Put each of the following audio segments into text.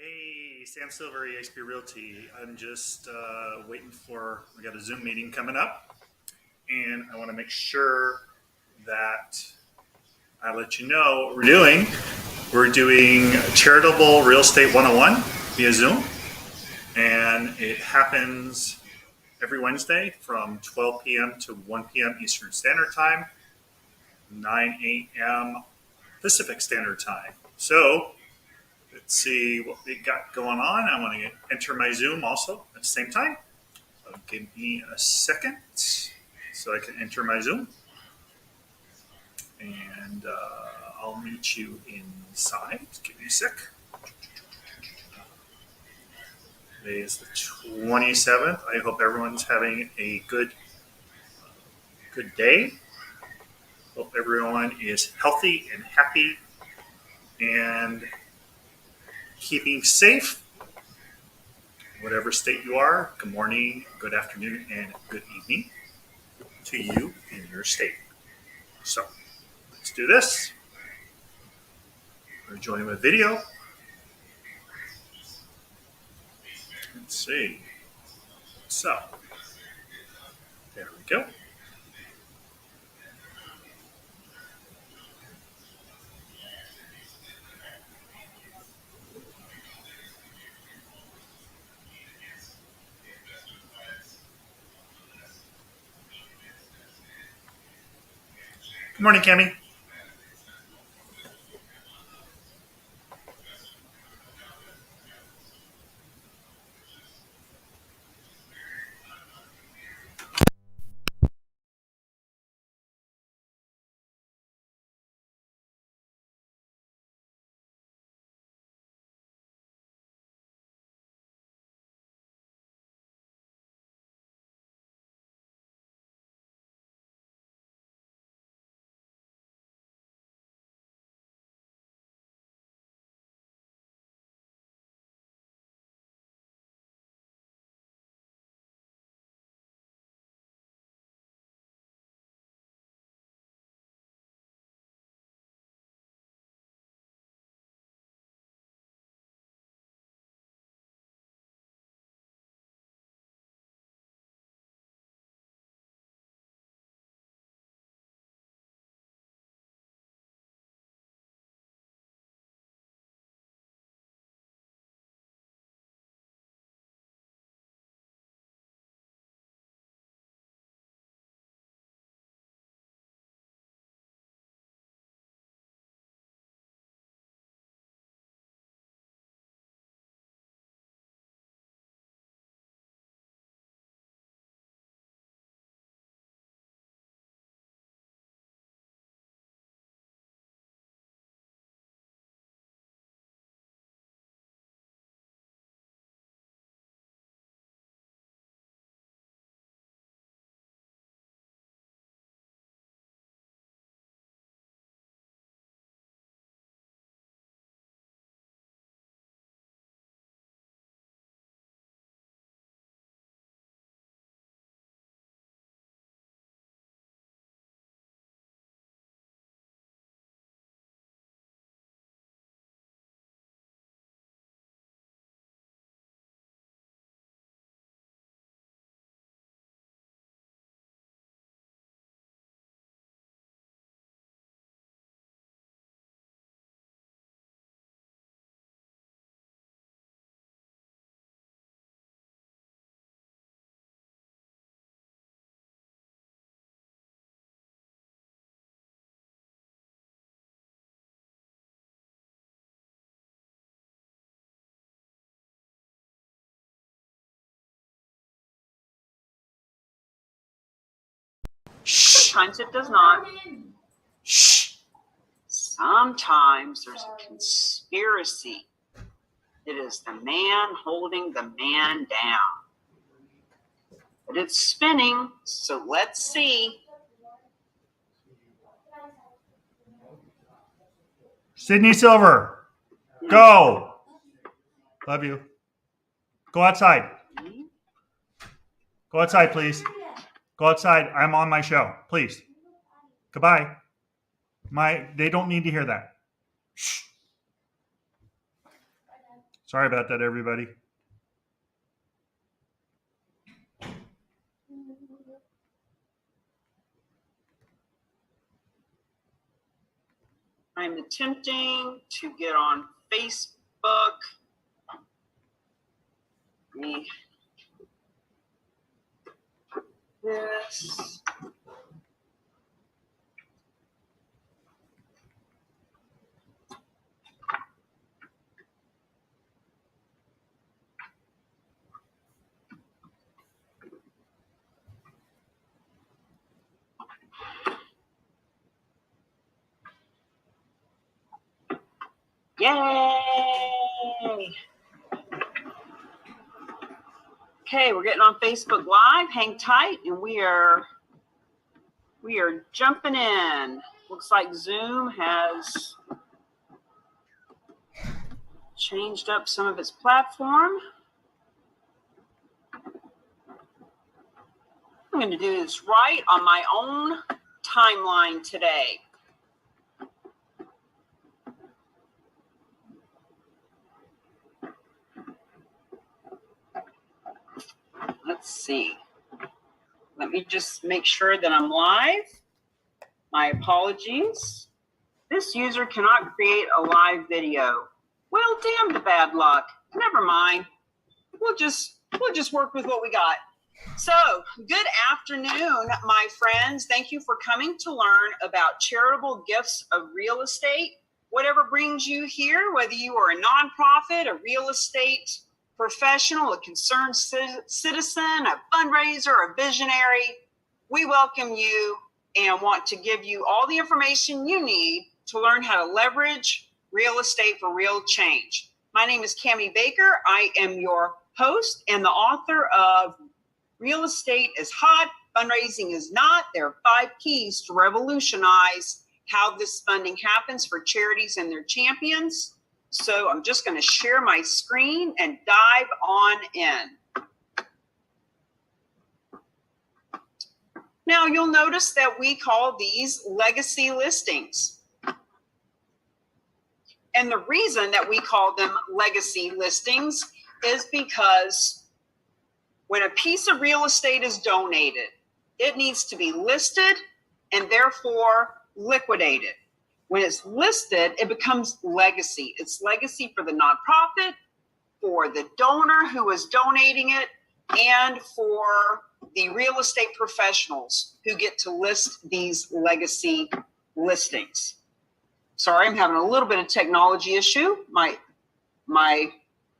Hey, Sam Silver, eXp Realty. I'm just waiting we got a Zoom meeting coming up, and I want to make sure that I let you know what we're doing. We're doing Charitable Real Estate 101 via Zoom, and it happens every Wednesday from 12 p.m. to 1 p.m. Eastern Standard Time, 9 a.m. Pacific Standard Time. So, let's see what we got going on. I want to enter my Zoom also at the same time. So give me a second so I can enter my Zoom. And I'll meet you inside. Give me a sec. Today is the 27th. I hope everyone's having a good day. Hope everyone is healthy and happy and keeping safe. Whatever state you are, good morning, good afternoon, and good evening to you in your state. So let's do this. We're joining with video. Let's see. So there we go. Good morning, Cami. Sometimes it does not. Shh. Sometimes there's a conspiracy. It is the man holding the man down. But it's spinning, so let's see. Sydney Silver, go. Love you. Go outside. Go outside, please. Go outside. I'm on my show. Please. Goodbye. They don't need to hear that. Shh. Sorry about that, everybody. I'm attempting to get on Facebook. Me this. Yay! Okay, we're getting on Facebook Live. Hang tight, and we are jumping in. Looks like Zoom has changed up some of its platform. I'm going to do this right on my own timeline today. Let's see. Let me just make sure that I'm live. My apologies. This user cannot create a live video. Well, damn the bad luck. Never mind. We'll just work with what we got. So, good afternoon, my friends. Thank you for coming to learn about charitable gifts of real estate. Whatever brings you here, whether you are a nonprofit, a real estate professional, a concerned citizen, a fundraiser, a visionary, we welcome you and want to give you all the information you need to learn how to leverage real estate for real change. My name is Cammie Baker. I am your host and the author of Real Estate is Hot, Fundraising is Not. There are 5 keys to revolutionize how this funding happens for charities and their champions. So I'm just going to share my screen and dive on in. Now you'll notice that we call these legacy listings. And the reason that we call them legacy listings is because when a piece of real estate is donated, it needs to be listed and therefore liquidated. When it's listed, it becomes legacy. It's legacy for the nonprofit, for the donor who is donating it, and for the real estate professionals who get to list these legacy listings. Sorry, I'm having a little bit of technology issue. My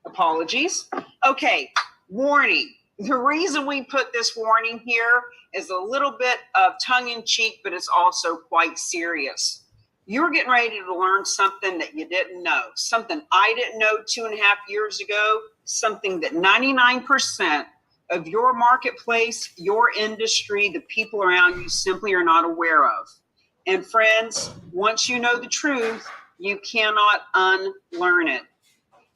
apologies. Okay, warning. The reason we put this warning here is a little bit of tongue-in-cheek, but it's also quite serious. You're getting ready to learn something that you didn't know, something I didn't know 2.5 years ago, something that 99% of your marketplace, your industry, the people around you simply are not aware of. And friends, once you know the truth, you cannot unlearn it.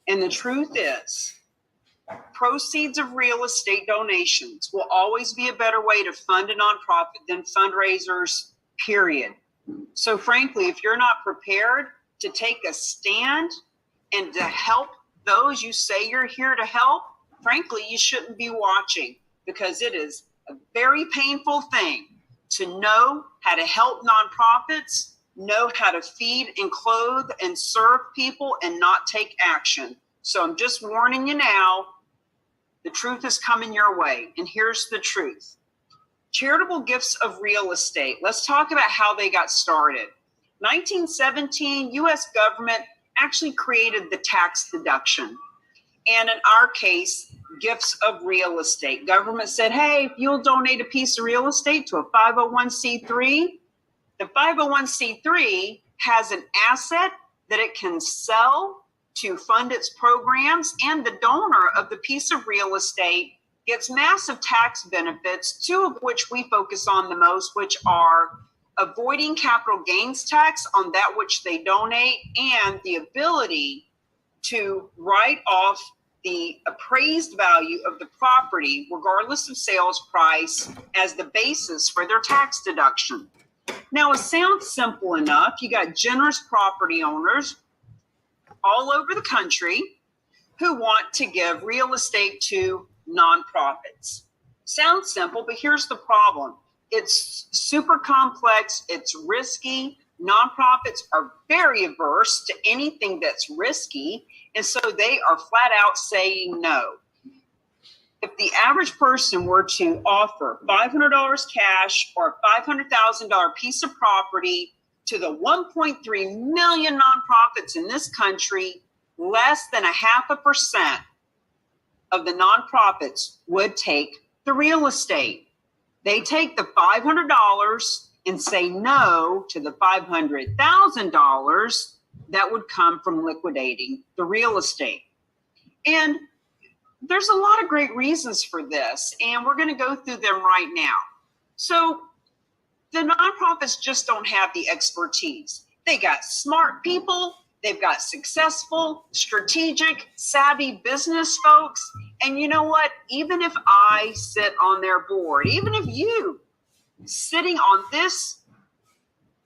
And the truth is, proceeds of real estate donations will always be a better way to fund a nonprofit than fundraisers, period. So frankly, if you're not prepared to take a stand and to help those you say you're here to help, frankly, you shouldn't be watching, because it is a very painful thing to know how to help nonprofits, know how to feed and clothe and serve people and not take action. So I'm just warning you now, the truth is coming your way. And here's the truth. Charitable gifts of real estate. Let's talk about how they got started. 1917, U.S. government actually created the tax deduction. And in our case, gifts of real estate. Government said, hey, if you'll donate a piece of real estate to a 501c3, the 501c3 has an asset that it can sell to fund its programs, and the donor of the piece of real estate gets massive tax benefits, 2 of which we focus on the most, which are avoiding capital gains tax on that which they donate, and the ability to write off the appraised value of the property, regardless of sales price, as the basis for their tax deduction. Now, it sounds simple enough. You got generous property owners all over the country who want to give real estate to nonprofits. Sounds simple, but here's the problem. It's super complex. It's risky. Nonprofits are very averse to anything that's risky. And so they are flat out saying no. If the average person were to offer $500 cash or a $500,000 piece of property to the 1.3 million nonprofits in this country, less than 0.5% of the nonprofits would take the real estate. They take the $500 and say no to the $500,000 that would come from liquidating the real estate. And there's a lot of great reasons for this, and we're going to go through them right now. So the nonprofits just don't have the expertise. They got smart people. They've got successful, strategic, savvy business folks. And you know what? Even if I sit on their board, even if you sitting on this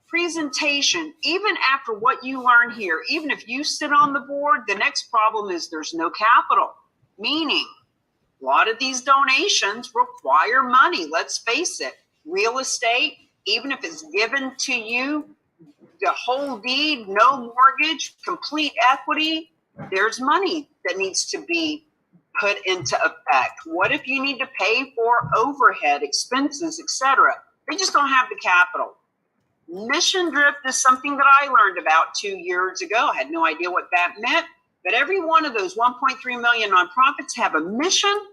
presentation, even after what you learn here, even if you sit on the board, the next problem is there's no capital. Meaning, a lot of these donations require money. Let's face it. Real estate, even if it's given to you, the whole deed, no mortgage, complete equity, there's money that needs to be put into effect. What if you need to pay for overhead, expenses, etc.? They just don't have the capital. Mission drift is something that I learned about 2 years ago. I had no idea what that meant. But every one of those 1.3 million nonprofits have a mission,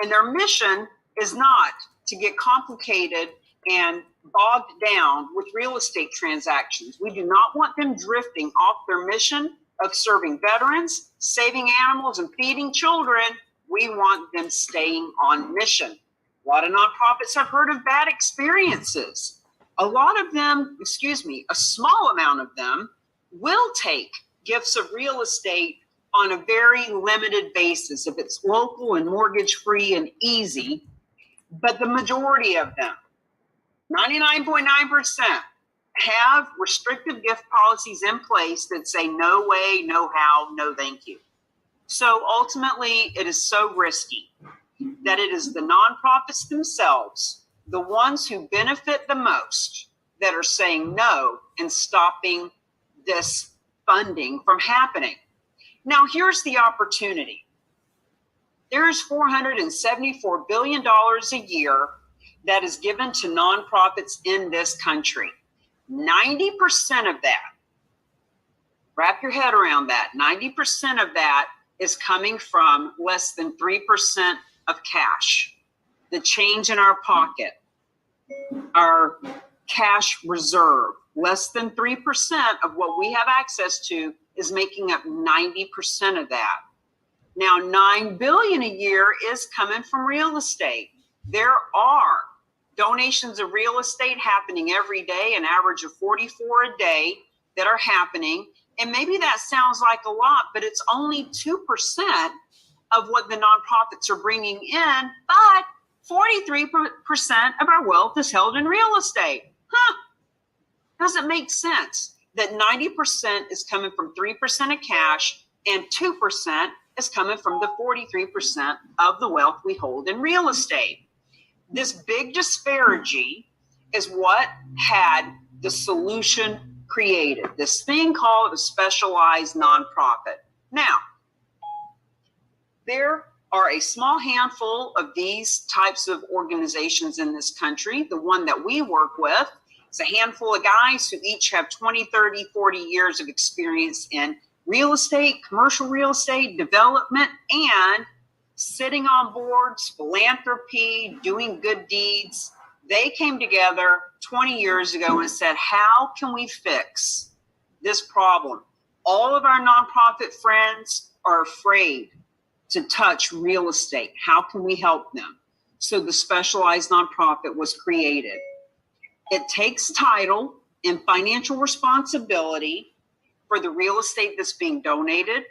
and their mission is not to get complicated and bogged down with real estate transactions. We do not want them drifting off their mission of serving veterans, saving animals, and feeding children. We want them staying on mission. A lot of nonprofits have heard of bad experiences. A lot of them, a small amount of them will take gifts of real estate on a very limited basis if it's local and mortgage free and easy. But the majority of them, 99.9%, have restrictive gift policies in place that say no way, no how, no thank you. So ultimately, it is so risky that it is the nonprofits themselves, the ones who benefit the most, that are saying no and stopping this funding from happening. Now, here's the opportunity. There's $474 billion a year that is given to nonprofits in this country. 90% of that, wrap your head around that, 90% of that is coming from less than 3% of cash, the change in our pocket, our cash reserve. Less than 3% of what we have access to is making up 90% of that. Now, $9 billion a year is coming from real estate. There are donations of real estate happening every day, an average of 44 a day that are happening. And maybe that sounds like a lot, but it's only 2% of what the nonprofits are bringing in. But 43% of our wealth is held in real estate. Does it make sense that 90% is coming from 3% of cash and 2% is coming from the 43% of the wealth we hold in real estate? This big disparity is what had the solution created, this thing called a specialized nonprofit. Now, there are a small handful of these types of organizations in this country. The one that we work with is a handful of guys who each have 20, 30, 40 years of experience in real estate, commercial real estate, development, and sitting on boards, philanthropy, doing good deeds. They came together 20 years ago and said, how can we fix this problem? All of our nonprofit friends are afraid to touch real estate. How can we help them? So the specialized nonprofit was created. It takes title and financial responsibility for the real estate that's being donated,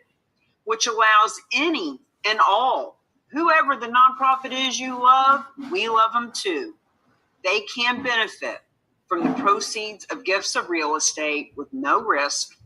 which allows any and all, whoever the nonprofit is you love, we love them too. They can benefit from the proceeds of gifts of real estate with no risk,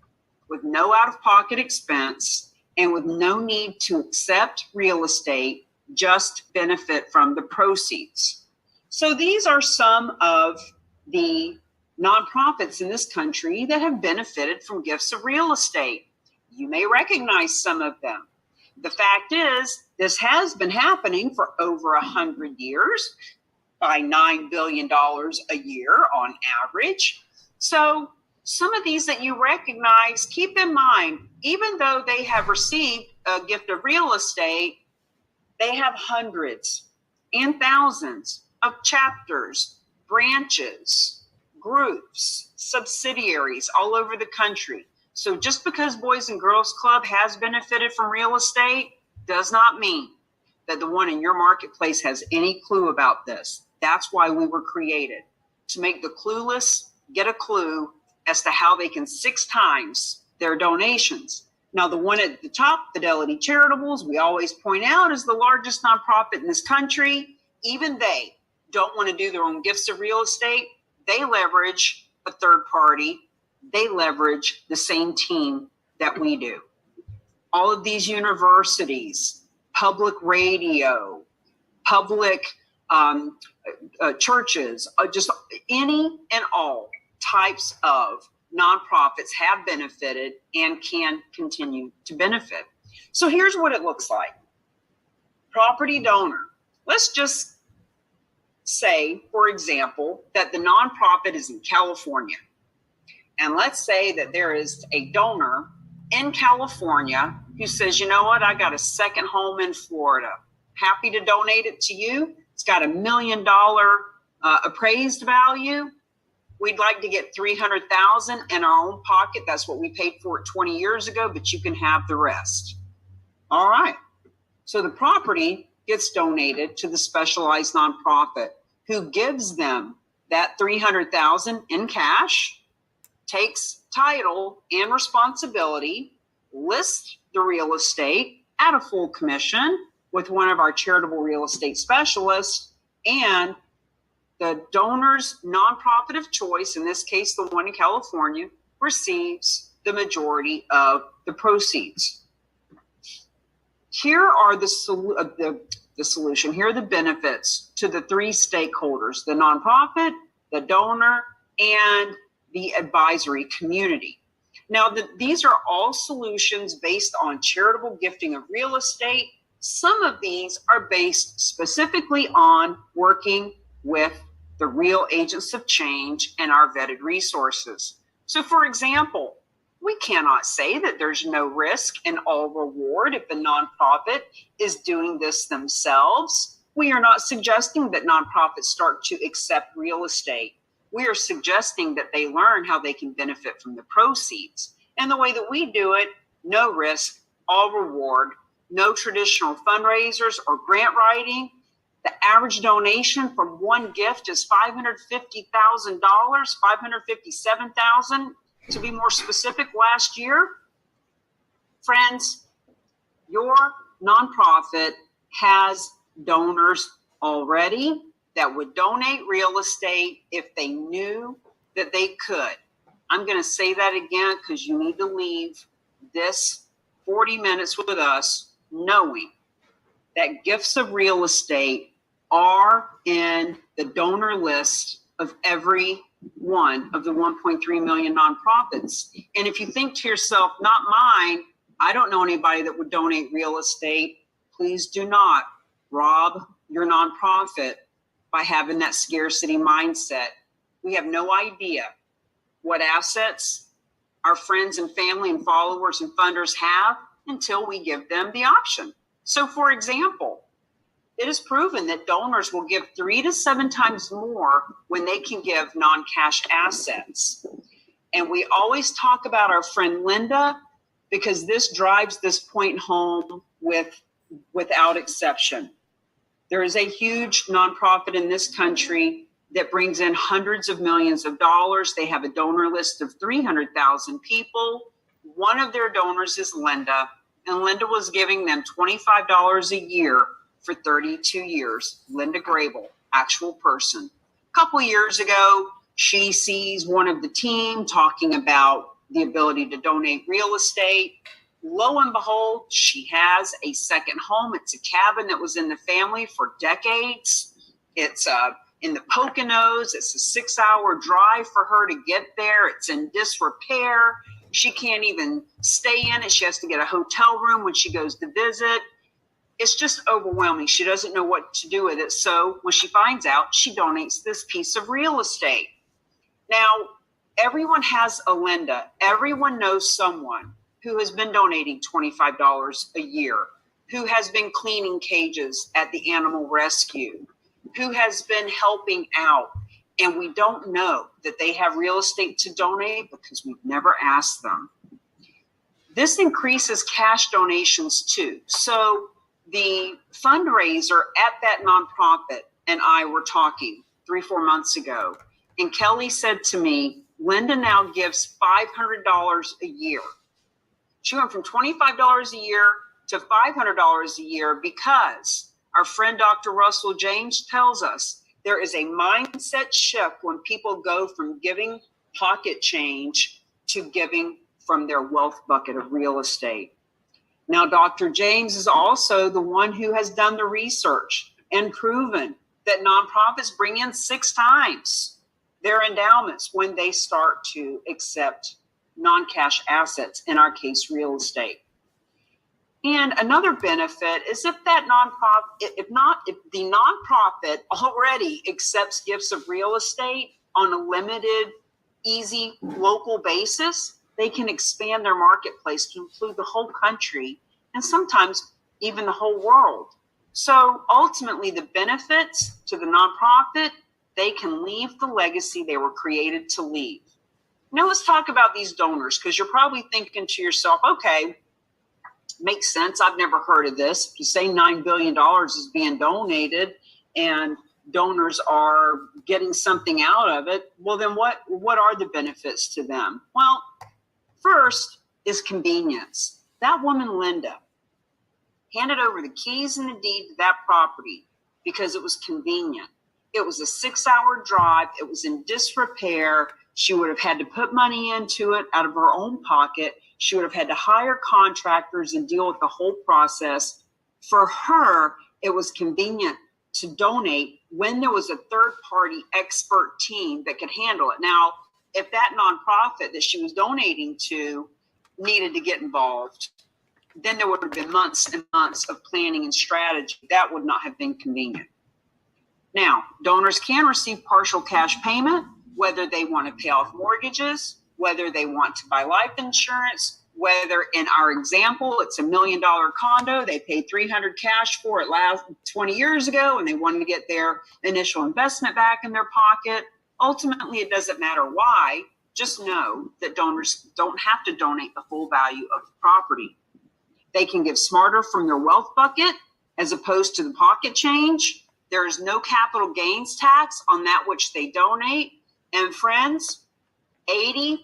with no out-of-pocket expense, and with no need to accept real estate, just benefit from the proceeds. So these are some of the nonprofits in this country that have benefited from gifts of real estate. You may recognize some of them. The fact is, this has been happening for over 100 years by $9 billion a year on average. So some of these that you recognize, keep in mind, even though they have received a gift of real estate, they have hundreds and thousands of chapters, branches, groups, subsidiaries all over the country. So just because Boys and Girls Club has benefited from real estate does not mean that the one in your marketplace has any clue about this. That's why we were created, to make the clueless get a clue as to how they can 6 times their donations. Now, the one at the top, Fidelity Charitables, we always point out is the largest nonprofit in this country. Even they don't want to do their own gifts of real estate. They leverage a third party. They leverage the same team that we do. All of these universities, public radio, public churches, just any and all types of nonprofits have benefited and can continue to benefit. So here's what it looks like. Property donor. Let's just say, for example, that the nonprofit is in California. And let's say that there is a donor in California who says, you know what, I got a second home in Florida. Happy to donate it to you. It's got $1 million appraised value. We'd like to get $300,000 in our own pocket. That's what we paid for it 20 years ago, but you can have the rest. All right. So the property gets donated to the specialized nonprofit who gives them that $300,000 in cash, takes title and responsibility, lists the real estate at a full commission with one of our charitable real estate specialists, and the donor's nonprofit of choice, in this case, the one in California, receives the majority of the proceeds. Here are the solution. Here are the benefits to the 3 stakeholders: the nonprofit, the donor, and the advisory community. Now, these are all solutions based on charitable gifting of real estate. Some of these are based specifically on working with the real agents of change and our vetted resources. So, for example, we cannot say that there's no risk and all reward if the nonprofit is doing this themselves. We are not suggesting that nonprofits start to accept real estate. We are suggesting that they learn how they can benefit from the proceeds. And the way that we do it, no risk, all reward, no traditional fundraisers or grant writing. The average donation from one gift is $550,000, $557,000 to be more specific last year. Friends, your nonprofit has donors already that would donate real estate if they knew that they could. I'm going to say that again because you need to leave this 40 minutes with us knowing that gifts of real estate are in the donor list of every one of the 1.3 million nonprofits. And if you think to yourself, not mine, I don't know anybody that would donate real estate, please do not rob your nonprofit by having that scarcity mindset. We have no idea what assets our friends and family and followers and funders have until we give them the option. So, for example, it is proven that donors will give 3 to 7 times more when they can give non-cash assets. And we always talk about our friend Linda because this drives this point home without exception. There is a huge nonprofit in this country that brings in hundreds of millions of dollars. They have a donor list of 300,000 people. One of their donors is Linda, and Linda was giving them $25 a year for 32 years. Linda Grable, actual person. A couple of years ago, she sees one of the team talking about the ability to donate real estate. Lo and behold, she has a second home. It's a cabin that was in the family for decades. It's in the Poconos. It's a 6-hour drive for her to get there. It's in disrepair. She can't even stay in it. She has to get a hotel room when she goes to visit. It's just overwhelming. She doesn't know what to do with it. So when she finds out, she donates this piece of real estate. Now, everyone has a Linda. Everyone knows someone who has been donating $25 a year, who has been cleaning cages at the animal rescue, who has been helping out. And we don't know that they have real estate to donate because we've never asked them. This increases cash donations too. So the fundraiser at that nonprofit and I were talking 3-4 months ago, and Kelly said to me, Linda now gives $500 a year. She went from $25 a year to $500 a year because our friend Dr. Russell James tells us there is a mindset shift when people go from giving pocket change to giving from their wealth bucket of real estate. Now, Dr. James is also the one who has done the research and proven that nonprofits bring in 6 times their endowments when they start to accept non-cash assets, in our case, real estate. And another benefit is if the nonprofit already accepts gifts of real estate on a limited, easy local basis, they can expand their marketplace to include the whole country and sometimes even the whole world. So ultimately, the benefits to the nonprofit, they can leave the legacy they were created to leave. Now let's talk about these donors, because you're probably thinking to yourself, okay, makes sense. I've never heard of this. If you say $9 billion is being donated and donors are getting something out of it, well, then what are the benefits to them? Well, first is convenience. That woman, Linda, handed over the keys and the deed to that property because it was convenient. It was a 6-hour drive. It was in disrepair. She would have had to put money into it out of her own pocket. She would have had to hire contractors and deal with the whole process. For her, it was convenient to donate when there was a third-party expert team that could handle it. Now, if that nonprofit that she was donating to needed to get involved, then there would have been months and months of planning and strategy. That would not have been convenient. Now, donors can receive partial cash payment, whether they want to pay off mortgages, whether they want to buy life insurance, whether in our example, it's $1 million condo, they paid $300 cash for it last 20 years ago, and they wanted to get their initial investment back in their pocket. Ultimately, it doesn't matter why. Just know that donors don't have to donate the full value of the property. They can give smarter from their wealth bucket as opposed to the pocket change. There is no capital gains tax on that which they donate. And friends, 80%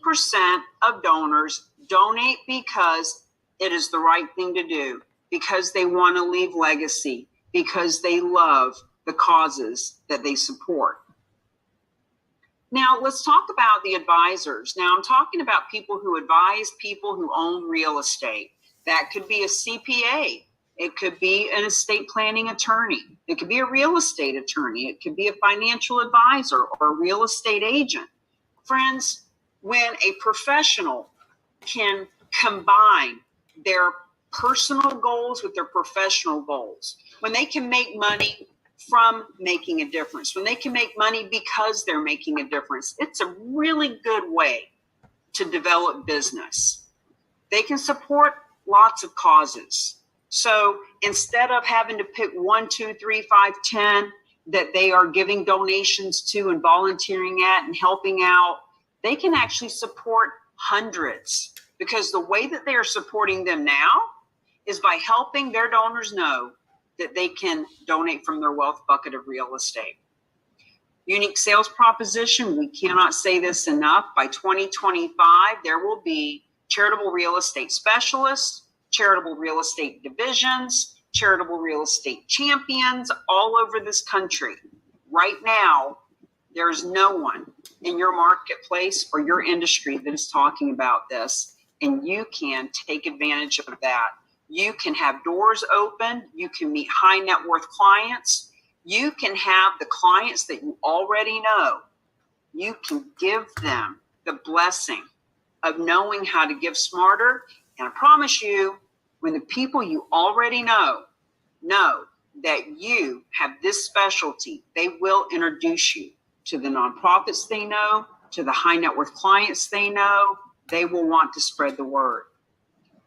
of donors donate because it is the right thing to do, because they want to leave legacy, because they love the causes that they support. Now, let's talk about the advisors. Now, I'm talking about people who advise people who own real estate. That could be a CPA. It could be an estate planning attorney. It could be a real estate attorney. It could be a financial advisor or a real estate agent. Friends, when a professional can combine their personal goals with their professional goals, when they can make money from making a difference, when they can make money because they're making a difference, it's a really good way to develop business. They can support lots of causes. So instead of having to pick 1, 2, 3, 5, 10 that they are giving donations to and volunteering at and helping out, they can actually support hundreds, because the way that they are supporting them now is by helping their donors know that they can donate from their wealth bucket of real estate. Unique sales proposition, we cannot say this enough. By 2025, there will be charitable real estate specialists, charitable real estate divisions, charitable real estate champions all over this country. Right now, there's no one in your marketplace or your industry that is talking about this. and you can take advantage of that. You can have doors open. You can meet high net worth clients. You can have the clients that you already know. You can give them the blessing of knowing how to give smarter. And I promise you, when the people you already know that you have this specialty, they will introduce you to the nonprofits they know, to the high net worth clients they know. They will want to spread the word.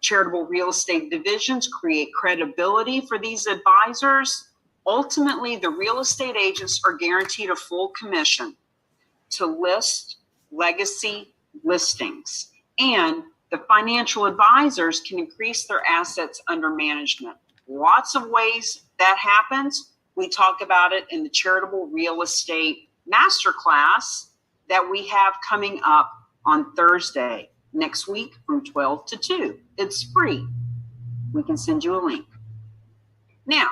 Charitable real estate divisions create credibility for these advisors. Ultimately, the real estate agents are guaranteed a full commission to list legacy listings, and the financial advisors can increase their assets under management. Lots of ways that happens. We talk about it in the Charitable Real Estate Masterclass that we have coming up on Thursday next week from 12 to 2. It's free. We can send you a link. Now,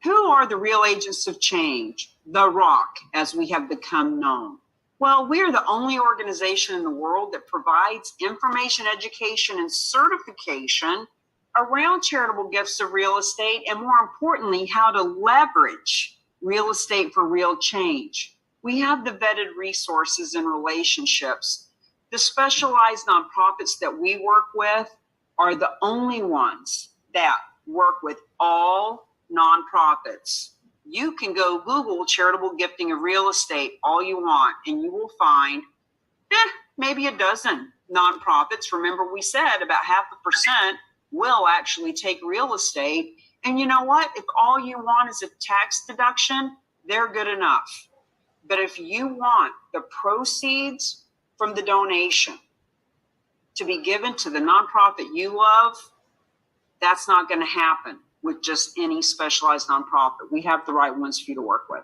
who are the real agents of change? The Rock, as we have become known. Well, we are the only organization in the world that provides information, education, and certification around charitable gifts of real estate, and more importantly, how to leverage real estate for real change. We have the vetted resources and relationships. The specialized nonprofits that we work with are the only ones that work with all nonprofits. You can go Google charitable gifting of real estate all you want, and you will find maybe a dozen nonprofits. Remember, we said about 0.5% will actually take real estate. And you know what? If all you want is a tax deduction, they're good enough. But if you want the proceeds from the donation to be given to the nonprofit you love, that's not going to happen with just any specialized nonprofit. We have the right ones for you to work with.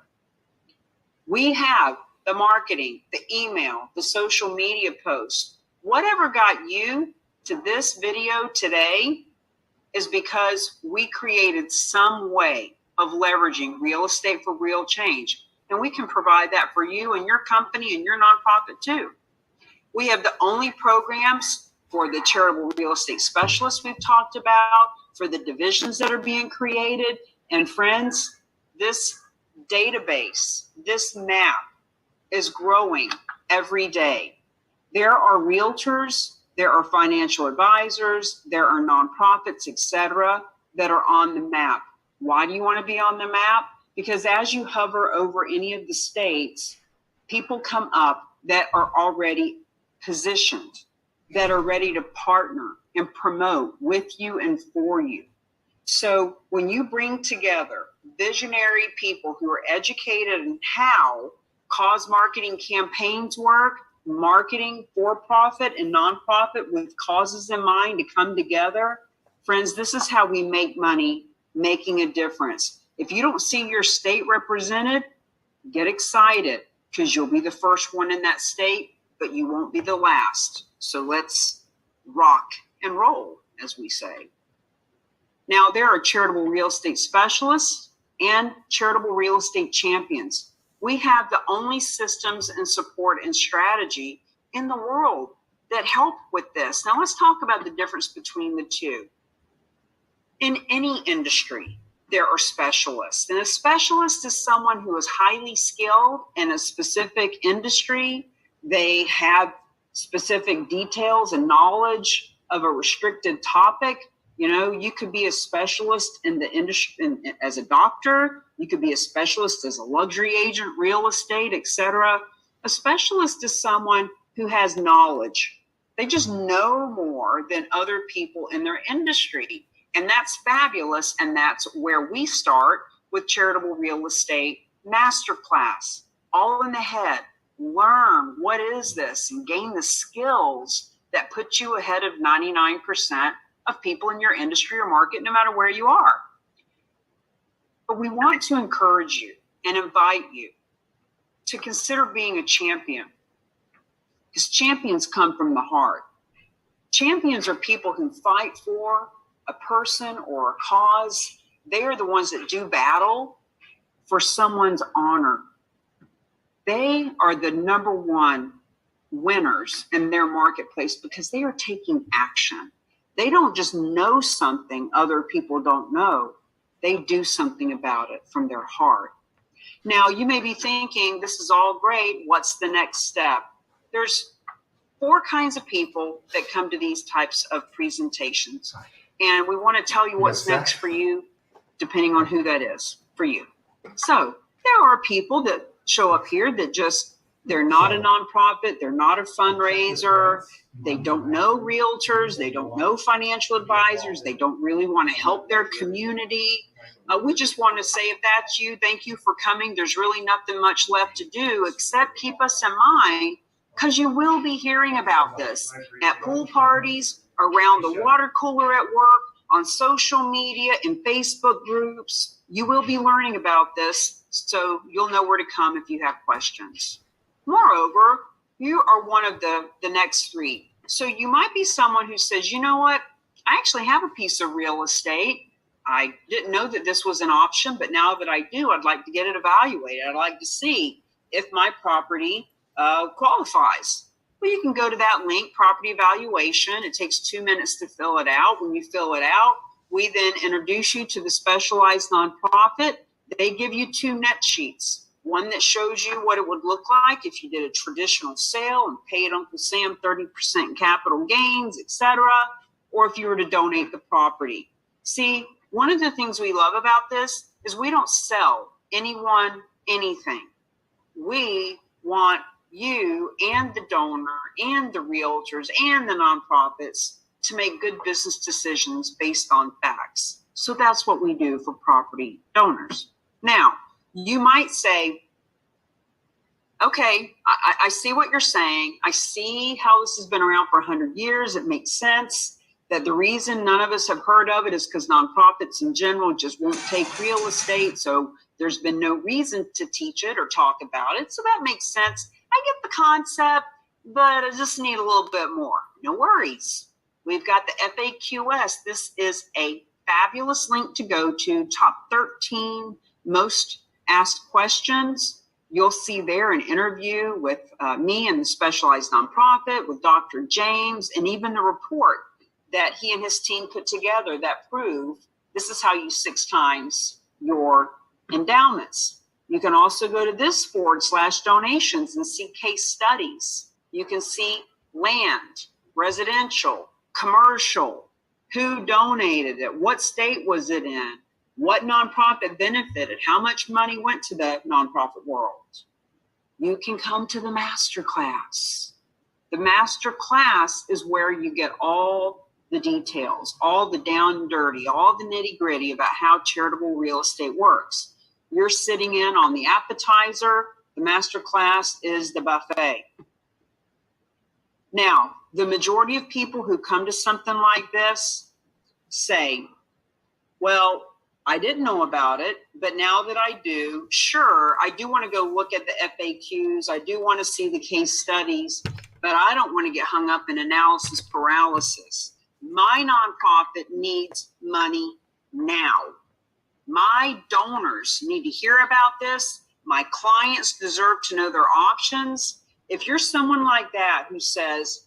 We have the marketing, the email, the social media posts. Whatever got you to this video today is because we created some way of leveraging real estate for real change. And we can provide that for you and your company and your nonprofit too. We have the only programs for the charitable real estate specialists we've talked about, for the divisions that are being created. And friends, this database, this map is growing every day. There are realtors, there are financial advisors, there are nonprofits, etc., that are on the map. Why do you want to be on the map? Because as you hover over any of the states, people come up that are already positioned, that are ready to partner and promote with you and for you. So when you bring together visionary people who are educated in how cause marketing campaigns work, marketing for profit and nonprofit with causes in mind to come together, friends, this is how we make money, making a difference. If you don't see your state represented, get excited because you'll be the first one in that state, but you won't be the last. So let's rock and roll, as we say. Now, there are charitable real estate specialists and charitable real estate champions. We have the only systems and support and strategy in the world that help with this. Now, let's talk about the difference between the two. In any industry, there are specialists. And a specialist is someone who is highly skilled in a specific industry. They have specific details and knowledge of a restricted topic. You know, you could be a specialist in the industry as a doctor. You could be a specialist as a luxury agent, real estate, etc. A specialist is someone who has knowledge. They just know more than other people in their industry. And that's fabulous. And that's where we start with Charitable Real Estate Masterclass. All in the head. Learn what is this and gain the skills that put you ahead of 99% of people in your industry or market, no matter where you are. But we want to encourage you and invite you to consider being a champion, because champions come from the heart. Champions are people who fight for a person or a cause. They are the ones that do battle for someone's honor. They are the number one winners in their marketplace because they are taking action. They don't just know something other people don't know. They do something about it from their heart. Now, you may be thinking, this is all great. What's the next step? There's 4 kinds of people that come to these types of presentations. And we want to tell you what's next for you, depending on who that is for you. So there are people that show up here that they're not a nonprofit, they're not a fundraiser, they don't know realtors, they don't know financial advisors, they don't really want to help their community. We just want to say, if that's you, thank you for coming. There's really nothing much left to do except keep us in mind, because you will be hearing about this at pool parties, around the water cooler at work, on social media, in Facebook groups. You will be learning about this, so you'll know where to come if you have questions. Moreover, you are one of the next 3. So you might be someone who says, you know what? I actually have a piece of real estate. I didn't know that this was an option, but now that I do, I'd like to get it evaluated. I'd like to see if my property qualifies. Well, you can go to that link, property evaluation. It takes 2 minutes to fill it out. When you fill it out, we then introduce you to the specialized nonprofit. They give you 2 net sheets. One that shows you what it would look like if you did a traditional sale and paid Uncle Sam 30% capital gains, etc., or if you were to donate the property. See, one of the things we love about this is we don't sell anyone anything. We want you and the donor and the realtors and the nonprofits to make good business decisions based on facts. So that's what we do for property donors. Now, you might say, okay, I see what you're saying. I see how this has been around for 100 years. It makes sense that the reason none of us have heard of it is because nonprofits in general just won't take real estate. So there's been no reason to teach it or talk about it. So that makes sense. I get the concept, but I just need a little bit more. No worries. We've got the FAQS. This is a fabulous link to go to. Top 13 most asked questions. You'll see there an interview with me and the specialized nonprofit, with Dr. James, and even the report that he and his team put together that prove this is how you 6 times your endowments. You can also go to this /donations and see case studies. You can see land, residential, commercial, who donated it, what state was it in, what nonprofit benefited, how much money went to the nonprofit world. You can come to the masterclass. The masterclass is where you get all the details, all the down and dirty, all the nitty gritty about how charitable real estate works. You're sitting in on the appetizer. The masterclass is the buffet. Now, the majority of people who come to something like this say, well, I didn't know about it, but now that I do, sure, I do want to go look at the FAQs. I do want to see the case studies, but I don't want to get hung up in analysis paralysis. My nonprofit needs money now. My donors need to hear about this. My clients deserve to know their options. If you're someone like that who says,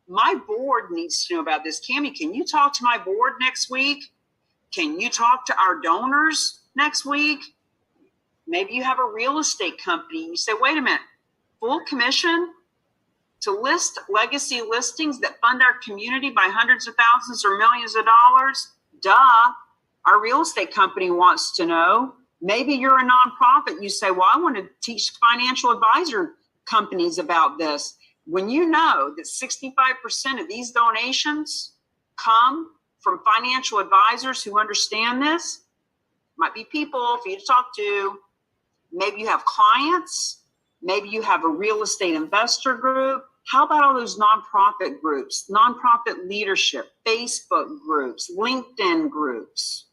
my board needs to know about this. Cammie, can you talk to my board next week? Can you talk to our donors next week? Maybe you have a real estate company. You say, wait a minute, full commission to list legacy listings that fund our community by hundreds of thousands or millions of dollars? Duh. Our real estate company wants to know. Maybe you're a nonprofit. You say, well, I want to teach financial advisor companies about this. When you know that 65% of these donations come from financial advisors who understand this, might be people for you to talk to. Maybe you have clients. Maybe you have a real estate investor group. How about all those nonprofit groups, nonprofit leadership, Facebook groups, LinkedIn groups?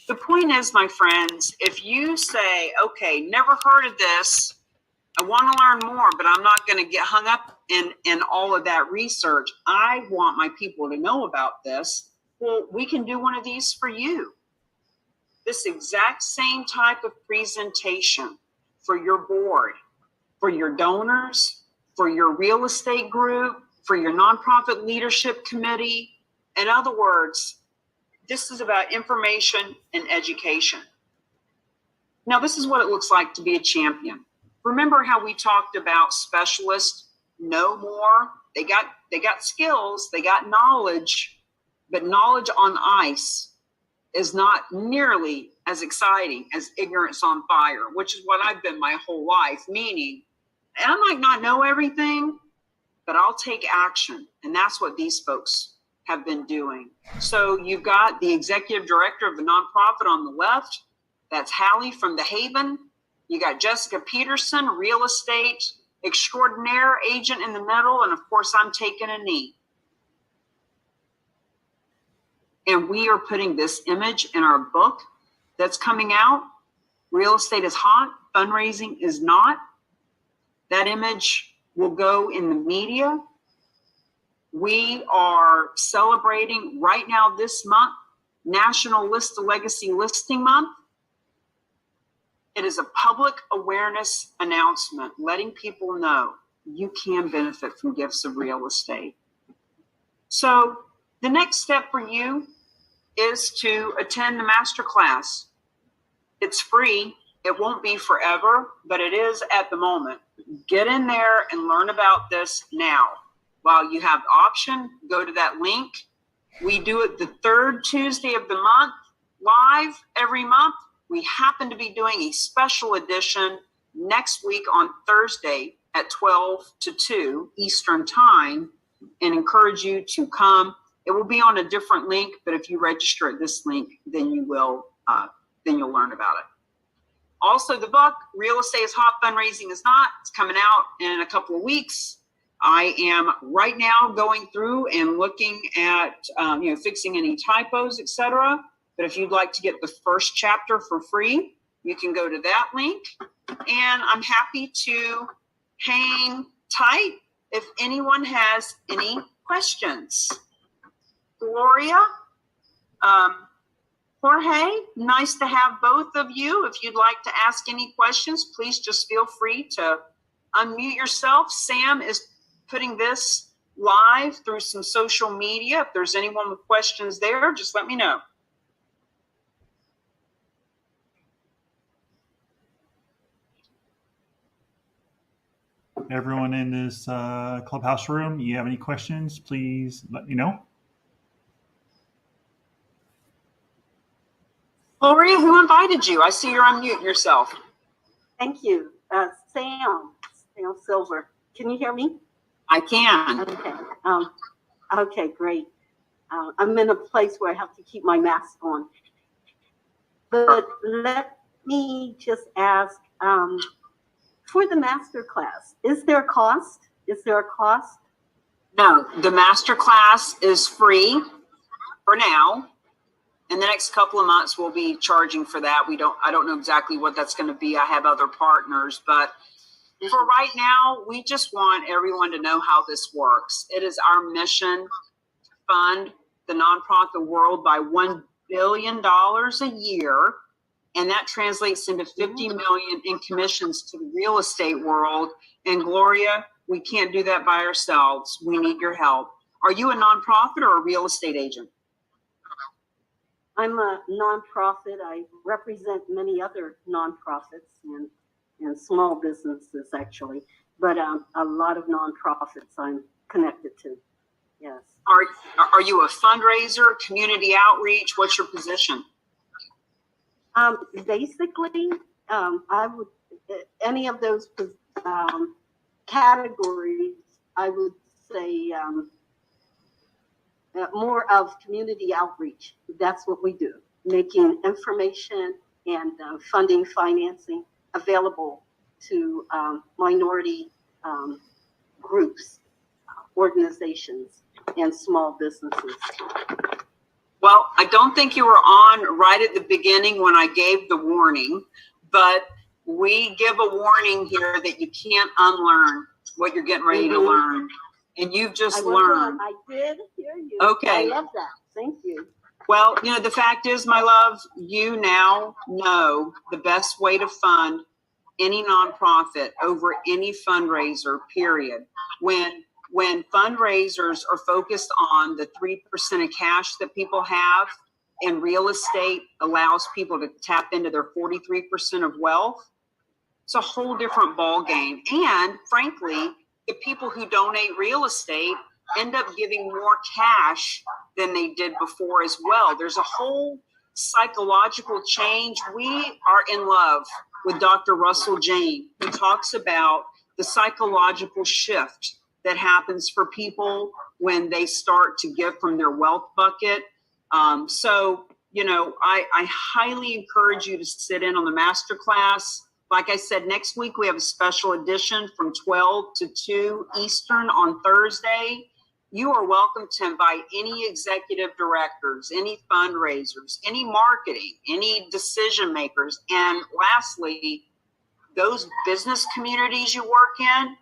The point is, my friends, if you say, okay, never heard of this, I want to learn more, but I'm not going to get hung up in all of that research. I want my people to know about this. Well, we can do one of these for you. This exact same type of presentation for your board, for your donors, for your real estate group, for your nonprofit leadership committee. In other words, this is about information and education. Now, this is what it looks like to be a champion. Remember how we talked about specialists know more? They got skills, they got knowledge, but knowledge on ice is not nearly as exciting as ignorance on fire, which is what I've been my whole life, meaning I might not know everything, but I'll take action. And that's what these folks have been doing. So you've got the executive director of the nonprofit on the left. That's Hallie from the Haven. You got Jessica Peterson, real estate extraordinaire agent in the middle. And of course, I'm taking a knee. And we are putting this image in our book that's coming out. Real estate is hot, fundraising is not. That image will go in the media. We are celebrating right now this month, National List of Legacy Listing Month. It is a public awareness announcement letting people know you can benefit from gifts of real estate. So the next step for you is to attend the masterclass. It's free. It won't be forever, but it is at the moment. Get in there and learn about this now. While you have the option, go to that link. We do it the third Tuesday of the month, live every month. We happen to be doing a special edition next week on Thursday at 12 to 2 Eastern Time, and encourage you to come. It will be on a different link, but if you register at this link, then you'll learn about it. Also, the book, Real Estate is Hot, Fundraising is Not. It's coming out in a couple of weeks. I am right now going through and looking at, fixing any typos, etc. But if you'd like to get the first chapter for free, you can go to that link. And I'm happy to hang tight if anyone has any questions. Gloria, Jorge, nice to have both of you. If you'd like to ask any questions, please just feel free to unmute yourself. Sam is putting this live through some social media. If there's anyone with questions there, just let me know. Everyone in this clubhouse room, you have any questions, please let me know. Gloria, who invited you? I see you're unmuting yourself. Thank you. Sam Silver. Can you hear me? I can. Okay. Okay, great. I'm in a place where I have to keep my mask on. But let me just ask, for the master class, is there a cost? Is there a cost? No, the master class is free for now. In the next couple of months, we'll be charging for that. I don't know exactly what that's going to be. I have other partners, but for right now, we just want everyone to know how this works. It is our mission to fund the nonprofit world by $1 billion a year. And that translates into 50 million in commissions to the real estate world. And Gloria, we can't do that by ourselves. We need your help. Are you a nonprofit or a real estate agent? I'm a nonprofit. I represent many other nonprofits and small businesses, actually, but a lot of nonprofits I'm connected to. Yes. Are you a fundraiser, community outreach? What's your position? Basically, I would any of those categories. I would say more of community outreach. That's what we do, making information and funding, financing available to minority groups, organizations, and small businesses. Well, I don't think you were on right at the beginning when I gave the warning, but we give a warning here that you can't unlearn what you're getting ready to learn. And you've just learned. I did hear you. Okay. I love that. Thank you. Well, the fact is, my love, you now know the best way to fund any nonprofit over any fundraiser, period. When fundraisers are focused on the 3% of cash that people have, and real estate allows people to tap into their 43% of wealth, it's a whole different ball game. And frankly, the people who donate real estate end up giving more cash than they did before as well. There's a whole psychological change. We are in love with Dr. Russell Jane, who talks about the psychological shift that happens for people when they start to give from their wealth bucket. So, you know, I highly encourage you to sit in on the masterclass. Like I said, next week we have a special edition from 12 to 2 Eastern on Thursday. You are welcome to invite any executive directors, any fundraisers, any marketing, any decision makers. And lastly, those business communities you work in,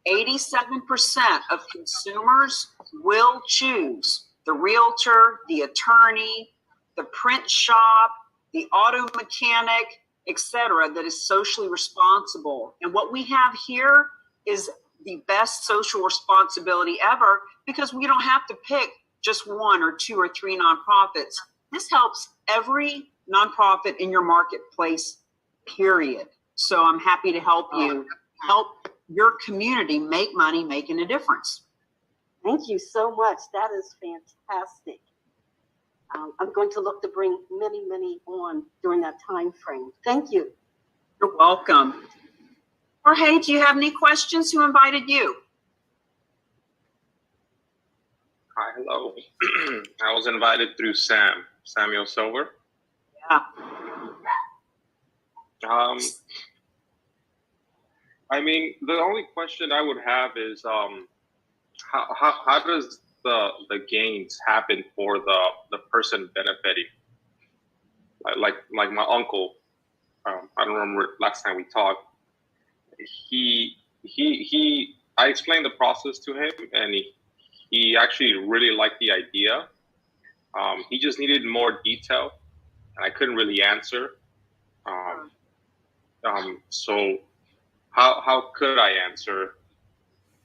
87% of consumers will choose the realtor, the attorney, the print shop, the auto mechanic, etc., that is socially responsible. And what we have here is the best social responsibility ever, because we don't have to pick just 1 or 2 or 3 nonprofits. This helps every nonprofit in your marketplace, period. So I'm happy to help you help your community make money making a difference. Thank you so much. That is fantastic. I'm going to look to bring many, many on during that time frame. Thank you. You're welcome. Jorge, do you have any questions? Who invited you? Hi, hello. I was invited through Samuel Silver. Yeah. I mean, the only question I would have is, how does the gains happen for the person benefiting? Like my uncle, I don't remember last time we talked. I explained the process to him, and he actually really liked the idea. He just needed more detail, and I couldn't really answer. So how could I answer,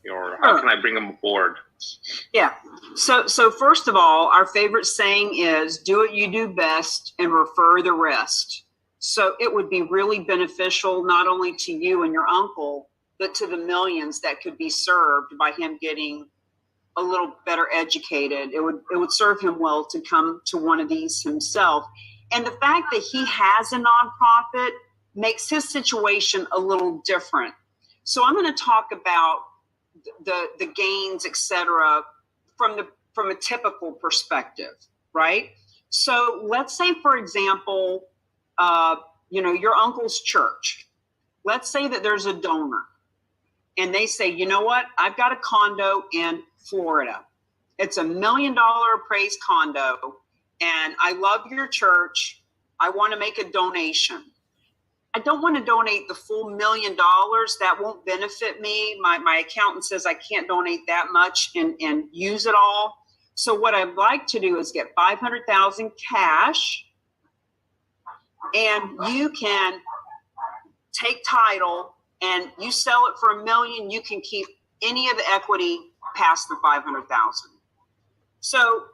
or how can I bring him aboard? Yeah. So first of all, our favorite saying is, do what you do best and refer the rest. So it would be really beneficial not only to you and your uncle, but to the millions that could be served by him getting a little better educated. It would serve him well to come to one of these himself. And the fact that he has a nonprofit makes his situation a little different. So I'm going to talk about the gains, et cetera, from a typical perspective, right? So let's say, for example, your uncle's church. Let's say that there's a donor and they say, you know what? I've got a condo in Florida. It's $1 million appraised condo, and I love your church. I want to make a donation. I don't want to donate the full $1 million. That won't benefit me. My accountant says I can't donate that much and use it all. So what I'd like to do is get $500,000 cash, and you can take title and you sell it for $1 million. You can keep any of the equity past the $500,000. So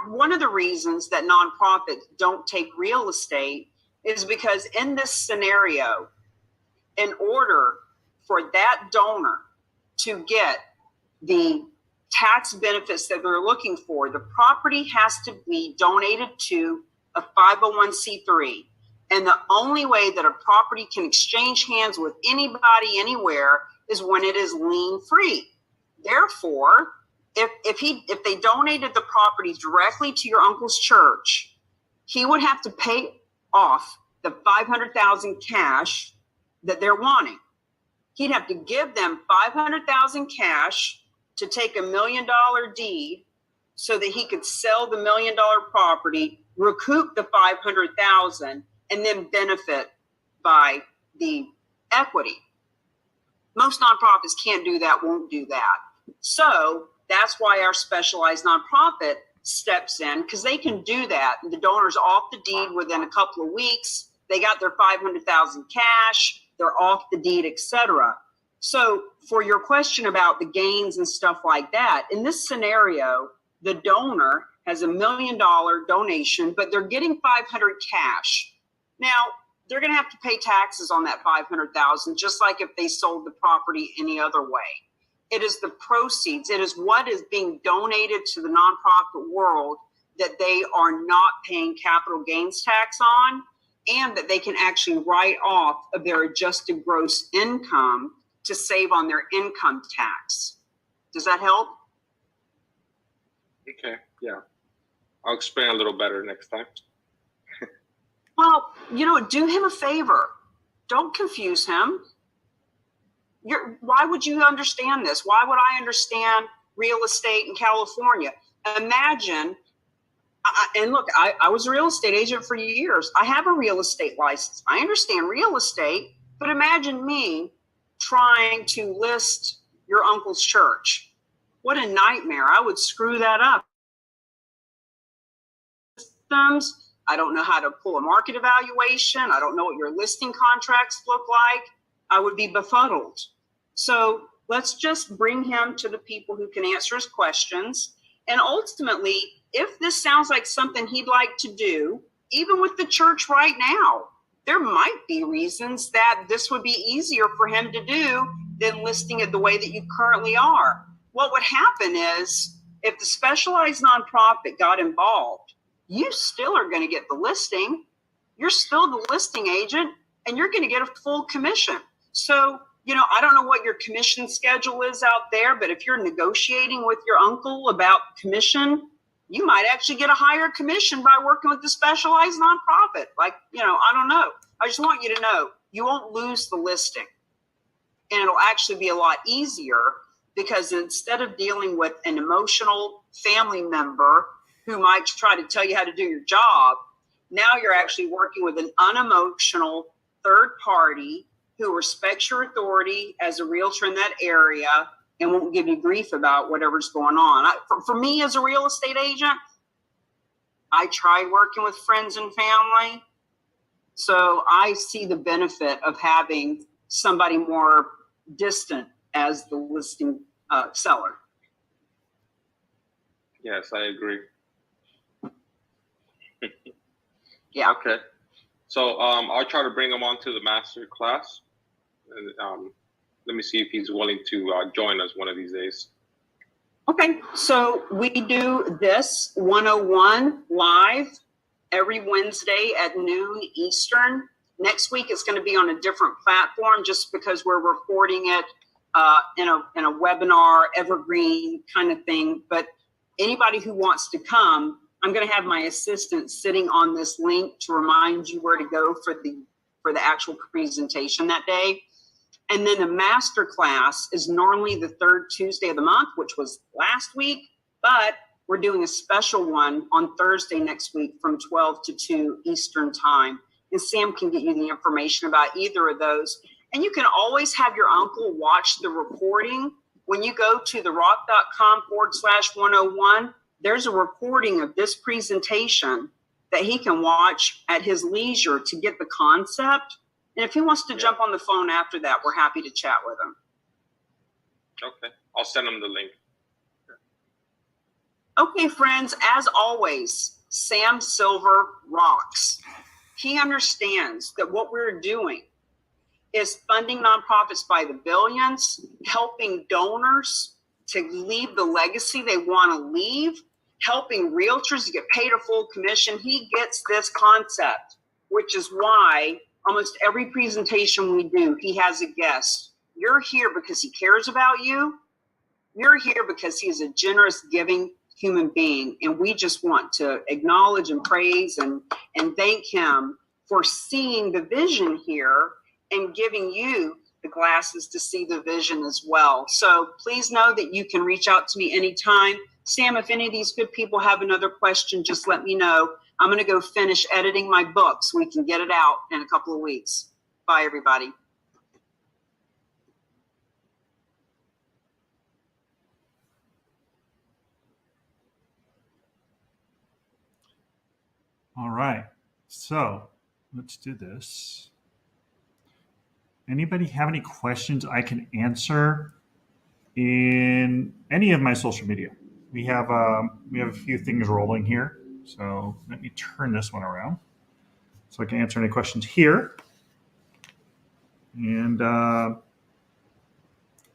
one of the reasons that nonprofits don't take real estate is because in this scenario, in order for that donor to get the tax benefits that they're looking for, the property has to be donated to a 501c3. And the only way that a property can exchange hands with anybody anywhere is when it is lien free. Therefore, if they donated the property directly to your uncle's church, he would have to pay off the $500,000 cash that they're wanting. He'd have to give them $500,000 cash to take $1 million deed so that he could sell the $1 million property, recoup the $500,000, and then benefit by the equity. Most nonprofits can't do that, won't do that. So that's why our specialized nonprofit steps in, because they can do that. The donor's off the deed within a couple of weeks. They got their $500,000 cash. they're off the deed, etc. So for your question about the gains and stuff like that, in this scenario, the donor has $1 million donation, but they're getting 500 cash. Now, they're going to have to pay taxes on that 500,000, just like if they sold the property any other way. It is the proceeds. It is what is being donated to the nonprofit world that they are not paying capital gains tax on, and that they can actually write off of their adjusted gross income to save on their income tax. Does that help? Okay, yeah. I'll explain a little better next time. Well, do him a favor. Don't confuse him. Why would you understand this? Why would I understand real estate in California? Imagine, and look, I was a real estate agent for years. I have a real estate license. I understand real estate, but imagine me trying to list your uncle's church. What a nightmare. I would screw that up. I don't know how to pull a market evaluation. I don't know what your listing contracts look like. I would be befuddled. So let's just bring him to the people who can answer his questions. And ultimately, if this sounds like something he'd like to do, even with the church right now, there might be reasons that this would be easier for him to do than listing it the way that you currently are. What would happen is, if the specialized nonprofit got involved, you still are going to get the listing. You're still the listing agent, and you're going to get a full commission. So, I don't know what your commission schedule is out there, but if you're negotiating with your uncle about commission, you might actually get a higher commission by working with the specialized nonprofit. Like, I don't know. I just want you to know you won't lose the listing. And it'll actually be a lot easier, because instead of dealing with an emotional family member who might try to tell you how to do your job, now you're actually working with an unemotional third party who respects your authority as a realtor in that area and won't give you grief about whatever's going on. For me as a real estate agent, I tried working with friends and family. So I see the benefit of having somebody more distant as the listing seller. Yes, I agree. Yeah. Okay. So I'll try to bring him onto the master class. And let me see if he's willing to join us one of these days. Okay, so we do this 101 live every Wednesday at noon Eastern. Next week it's going to be on a different platform, just because we're recording it in a webinar evergreen kind of thing. But anybody who wants to come, I'm going to have my assistant sitting on this link to remind you where to go for the actual presentation that day. And then the master class is normally the third Tuesday of the month, which was last week, but we're doing a special one on Thursday next week from 12 to 2 Eastern time. And Sam can get you the information about either of those. And you can always have your uncle watch the recording. When you go to therock.com/101, there's a recording of this presentation that he can watch at his leisure to get the concept. And if he wants to jump on the phone after that, we're happy to chat with him. Okay. I'll send him the link. Okay, friends, as always, Sam Silver rocks. He understands that what we're doing is funding nonprofits by the billions, helping donors to leave the legacy they want to leave, helping realtors to get paid a full commission. He gets this concept, which is why almost every presentation we do, he has a guest. You're here because he cares about you. You're here because he is a generous, giving human being. And we just want to acknowledge and praise and thank him for seeing the vision here and giving you the glasses to see the vision as well. So please know that you can reach out to me anytime. Sam, if any of these good people have another question, just let me know. I'm going to go finish editing my book so we can get it out in a couple of weeks. Bye, everybody. All right. So let's do this. anybody have any questions I can answer in any of my social media? We have a few things rolling here, so let me turn this one around so I can answer any questions here. And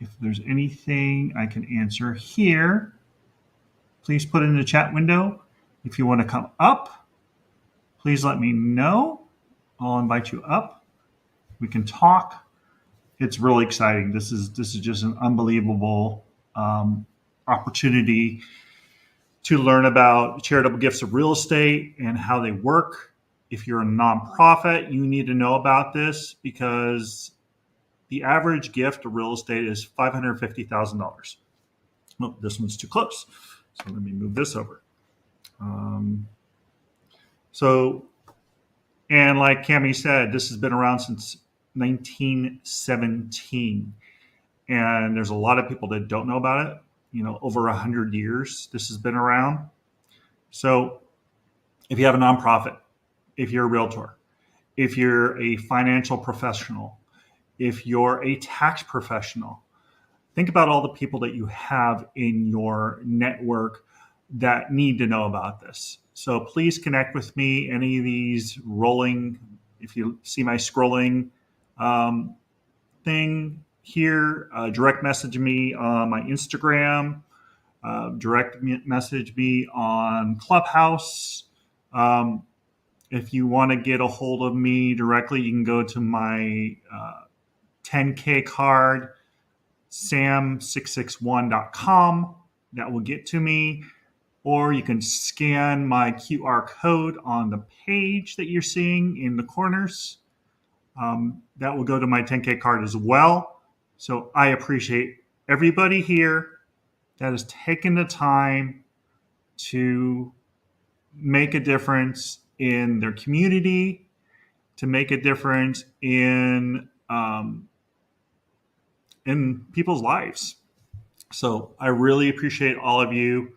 if there's anything I can answer here, please put it in the chat window. If you want to come up, please let me know. I'll invite you up. We can talk. It's really exciting. This is just an unbelievable opportunity to learn about charitable gifts of real estate and how they work. If you're a nonprofit, you need to know about this because the average gift of real estate is $550,000. Oh, this one's too close. So let me move this over. And like Cami said, this has been around since 1917. And there's a lot of people that don't know about it. Over 100 years, this has been around. So if you have a nonprofit, if you're a realtor, if you're a financial professional, if you're a tax professional, think about all the people that you have in your network that need to know about this. So please connect with me. Any of these rolling, if you see my scrolling thing here, direct message me on my Instagram, direct message me on Clubhouse. If you want to get a hold of me directly, you can go to my 10K card, sam661.com. That will get to me. Or you can scan my QR code on the page that you're seeing in the corners. That will go to my 10K card as well. So I appreciate everybody here that has taken the time to make a difference in their community, to make a difference in people's lives. So I really appreciate all of you.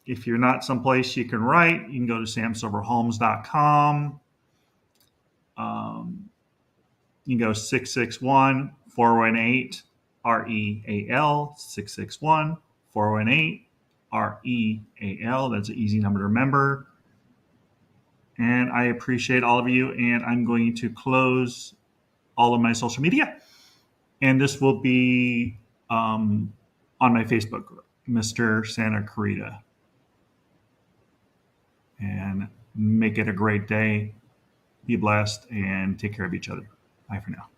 If you're not someplace you can write, you can go to samsilverhomes.com. You can go 661-418-REAL, 661-418-REAL. That's an easy number to remember. And I appreciate all of you. And I'm going to close all of my social media. And this will be on my Facebook group, Mr. Santa Clarita. And make it a great day. Be blessed and take care of each other. Bye for now.